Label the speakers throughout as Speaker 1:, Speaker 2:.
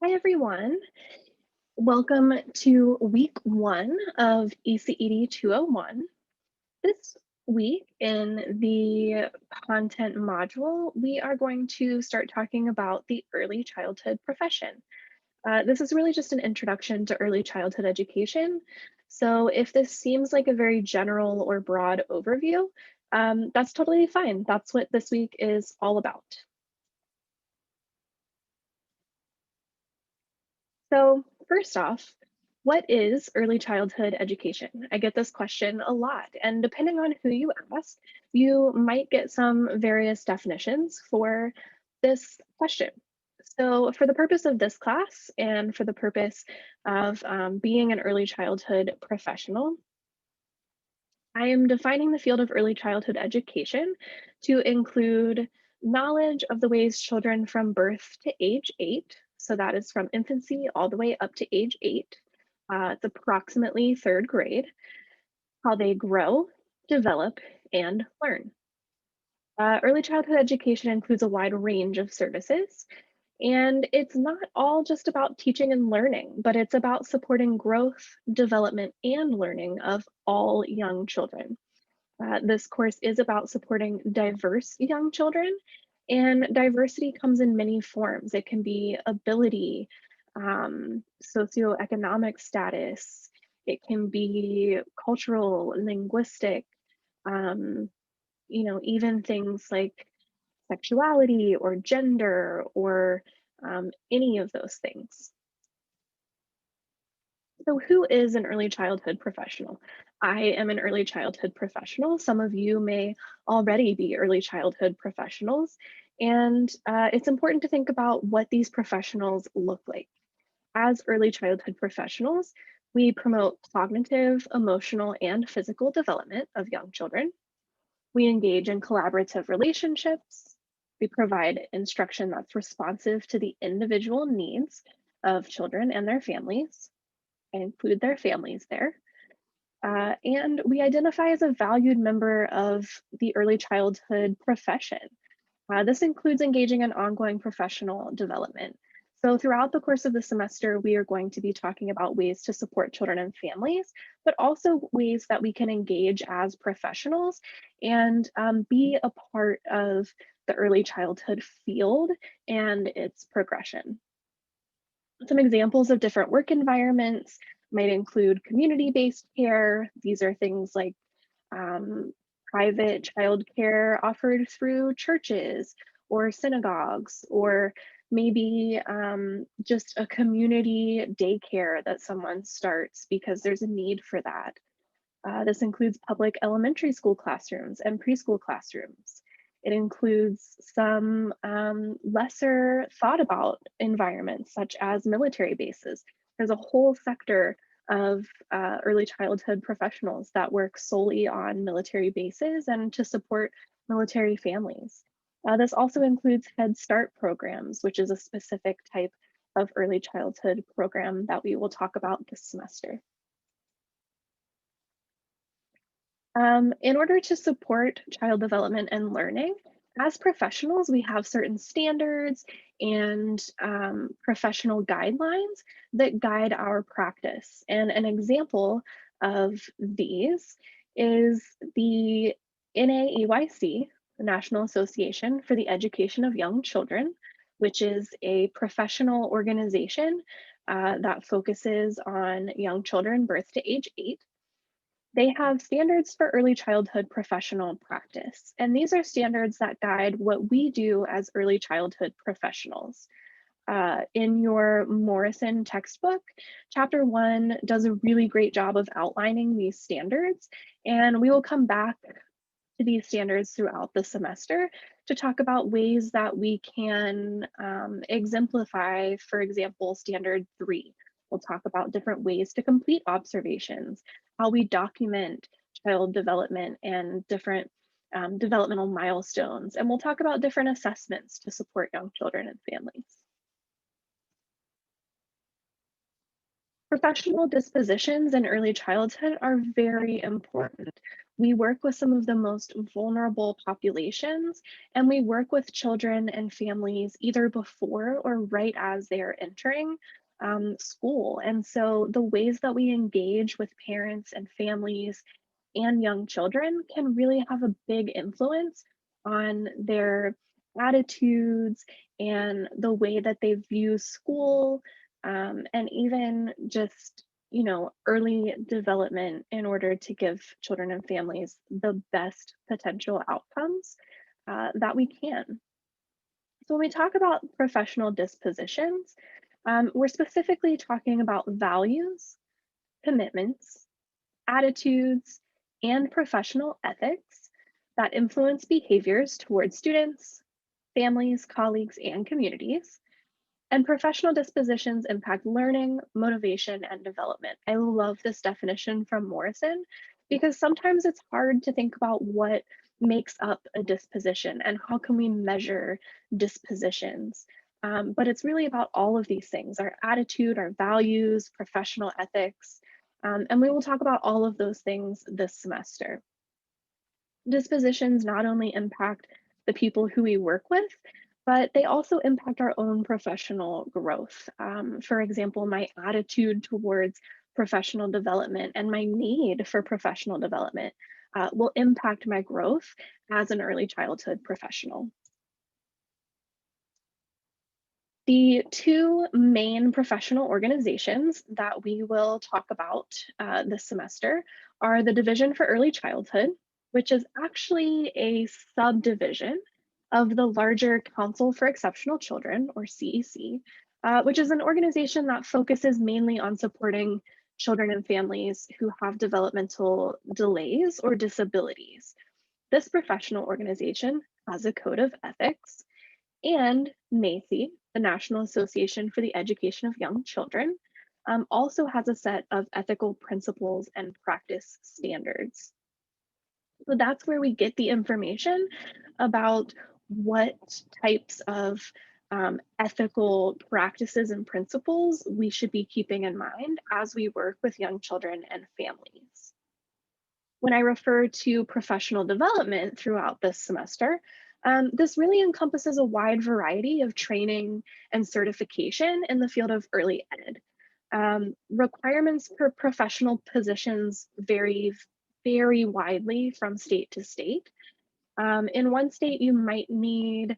Speaker 1: Hi, everyone. Welcome to week one of ECED 201. This week in the content module, we are going to start talking about the early childhood profession. This is really just an introduction to early childhood education. So if this seems like a very general or broad overview, that's totally fine. That's what this week is all about. So first off, what is early childhood education? I get this question a lot, and depending on who you ask, you might get some various definitions for this question. So for the purpose of this class and for the purpose of being an early childhood professional, I am defining the field of early childhood education to include knowledge of the ways children from birth to age 8, so that is from infancy all the way up to age 8, it's approximately third grade, how they grow, develop, and learn. Early childhood education includes a wide range of services, and it's not all just about teaching and learning, but it's about supporting growth, development, and learning of all young children. This course is about supporting diverse young children, and diversity comes in many forms. It can be ability, socioeconomic status, it can be cultural, linguistic, um, even things like sexuality or gender or any of those things. So who is an early childhood professional? I am an early childhood professional. Some of you may already be early childhood professionals. And it's important to think about what these professionals look like. As early childhood professionals, we promote cognitive, emotional, and physical development of young children. We engage in collaborative relationships. We provide instruction that's responsive to the individual needs of children and their families. I include their families there. And we identify as a valued member of the early childhood profession. This includes engaging in ongoing professional development. So throughout the course of the semester, we are going to be talking about ways to support children and families, but also ways that we can engage as professionals and be a part of the early childhood field and its progression. Some examples of different work environments might include community-based care. These are things like private childcare offered through churches or synagogues, or maybe just a community daycare that someone starts because there's a need for that. This includes public elementary school classrooms and preschool classrooms. It includes some lesser thought about environments, such as military bases. There's a whole sector of early childhood professionals that work solely on military bases and to support military families. This also includes Head Start programs, which is a specific type of early childhood program that we will talk about this semester. In order to support child development and learning, as professionals, we have certain standards and professional guidelines that guide our practice. And an example of these is the NAEYC, the National Association for the Education of Young Children, which is a professional organization that focuses on young children birth to age 8. They have standards for early childhood professional practice, and these are standards that guide what we do as early childhood professionals. In your Morrison textbook, chapter 1 does a really great job of outlining these standards, and we will come back to these standards throughout the semester to talk about ways that we can exemplify, for example, standard 3. We'll talk about different ways to complete observations, how we document child development and different developmental milestones. And we'll talk about different assessments to support young children and families. Professional dispositions in early childhood are very important. We work with some of the most vulnerable populations, and we work with children and families either before or right as they are entering school. And so the ways that we engage with parents and families and young children can really have a big influence on their attitudes and the way that they view school, and even just early development in order to give children and families the best potential outcomes that we can. So when we talk about professional dispositions, we're specifically talking about values, commitments, attitudes, and professional ethics that influence behaviors towards students, families, colleagues, and communities. And professional dispositions impact learning, motivation, and development. I love this definition from Morrison because sometimes it's hard to think about what makes up a disposition and how can we measure dispositions. But it's really about all of these things, our attitude, our values, professional ethics. And we will talk about all of those things this semester. Dispositions not only impact the people who we work with, but they also impact our own professional growth. For example, my attitude towards professional development and my need for professional development will impact my growth as an early childhood professional. The two main professional organizations that we will talk about this semester are the Division for Early Childhood, which is actually a subdivision of the larger Council for Exceptional Children, or CEC, which is an organization that focuses mainly on supporting children and families who have developmental delays or disabilities. This professional organization has a code of ethics, and NACE, the National Association for the Education of Young Children, also has a set of ethical principles and practice standards. So that's where we get the information about what types of ethical practices and principles we should be keeping in mind as we work with young children and families. When I refer to professional development throughout this semester, this really encompasses a wide variety of training and certification in the field of early ed. Requirements for professional positions vary very widely from state to state. In one state, you might need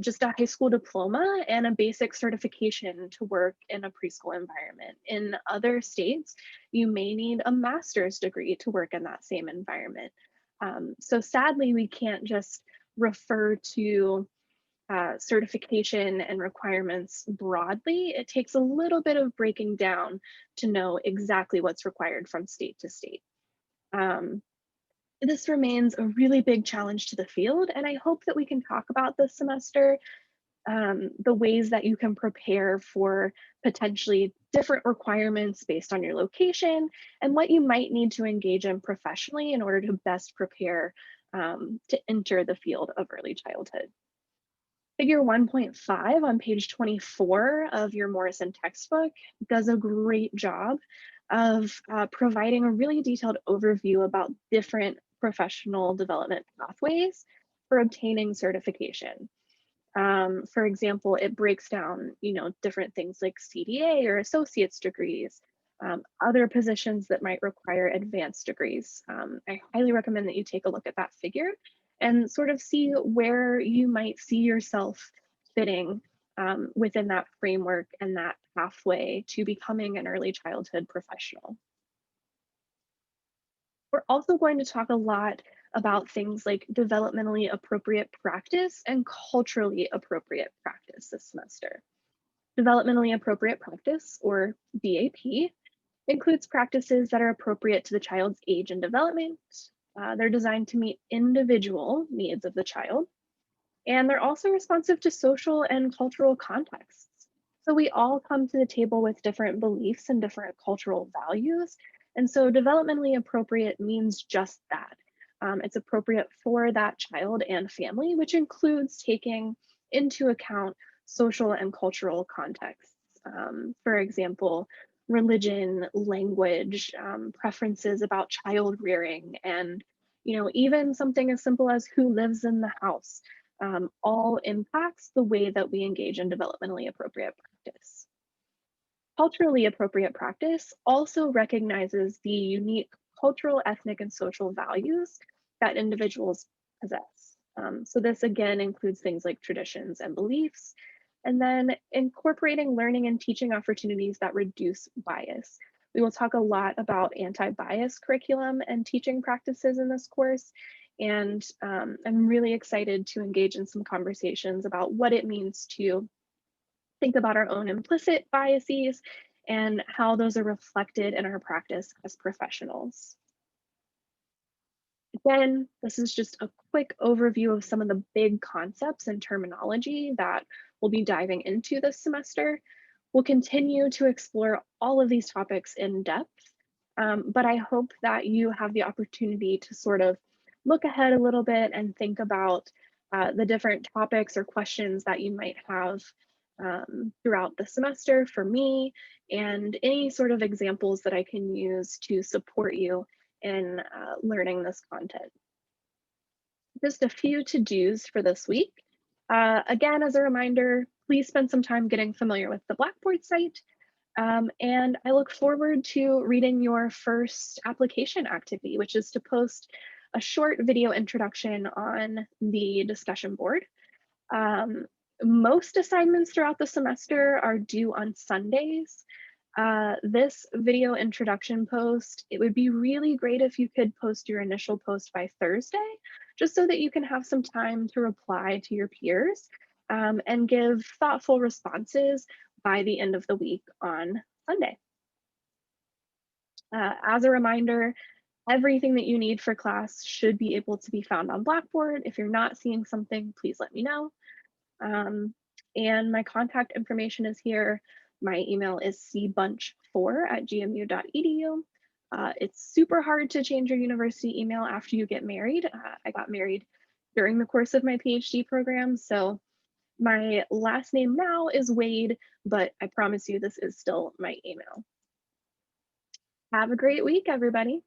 Speaker 1: just a high school diploma and a basic certification to work in a preschool environment. In other states, you may need a master's degree to work in that same environment. So sadly, we can't just refer to certification and requirements broadly. It takes a little bit of breaking down to know exactly what's required from state to state. This remains a really big challenge to the field, and I hope that we can talk about this semester the ways that you can prepare for potentially different requirements based on your location and what you might need to engage in professionally in order to best prepare to enter the field of early childhood. Figure 1.5 on page 24 of your Morrison textbook does a great job of providing a really detailed overview about different professional development pathways for obtaining certification. For example, it breaks down, different things like CDA or associate's degrees, other positions that might require advanced degrees. I highly recommend that you take a look at that figure and sort of see where you might see yourself fitting within that framework and that pathway to becoming an early childhood professional. We're also going to talk a lot about things like developmentally appropriate practice and culturally appropriate practice this semester. Developmentally appropriate practice, or DAP, includes practices that are appropriate to the child's age and development. They're designed to meet individual needs of the child, and they're also responsive to social and cultural contexts. So we all come to the table with different beliefs and different cultural values. And so developmentally appropriate means just that. It's appropriate for that child and family, which includes taking into account social and cultural contexts. For example, religion, language, preferences about child rearing, and Even something as simple as who lives in the house, all impacts the way that we engage in developmentally appropriate practice. Culturally appropriate practice also recognizes the unique cultural, ethnic, and social values that individuals possess. So, this again includes things like traditions and beliefs, and then incorporating learning and teaching opportunities that reduce bias. We will talk a lot about anti bias curriculum and teaching practices in this course. And I'm really excited to engage in some conversations about what it means to think about our own implicit biases and how those are reflected in our practice as professionals. Again, this is just a quick overview of some of the big concepts and terminology that we'll be diving into this semester. We'll continue to explore all of these topics in depth, but I hope that you have the opportunity to sort of look ahead a little bit and think about the different topics or questions that you might have throughout the semester for me, and any sort of examples that I can use to support you in learning this content. Just a few to-dos for this week. Again, as a reminder, please spend some time getting familiar with the Blackboard site. And I look forward to reading your first application activity, which is to post a short video introduction on the discussion board. Um, Most assignments throughout the semester are due on Sundays. This video introduction post, it would be really great if you could post your initial post by Thursday, just so that you can have some time to reply to your peers and give thoughtful responses by the end of the week on Sunday. As a reminder, everything that you need for class should be able to be found on Blackboard. If you're not seeing something, please let me know. Um, and my contact information is here. My email is cbunch4@gmu.edu. It's super hard to change your university email after you get married. I got married during the course of my PhD program, so my last name now is Wade, but I promise you this is still my email. Have a great week, everybody.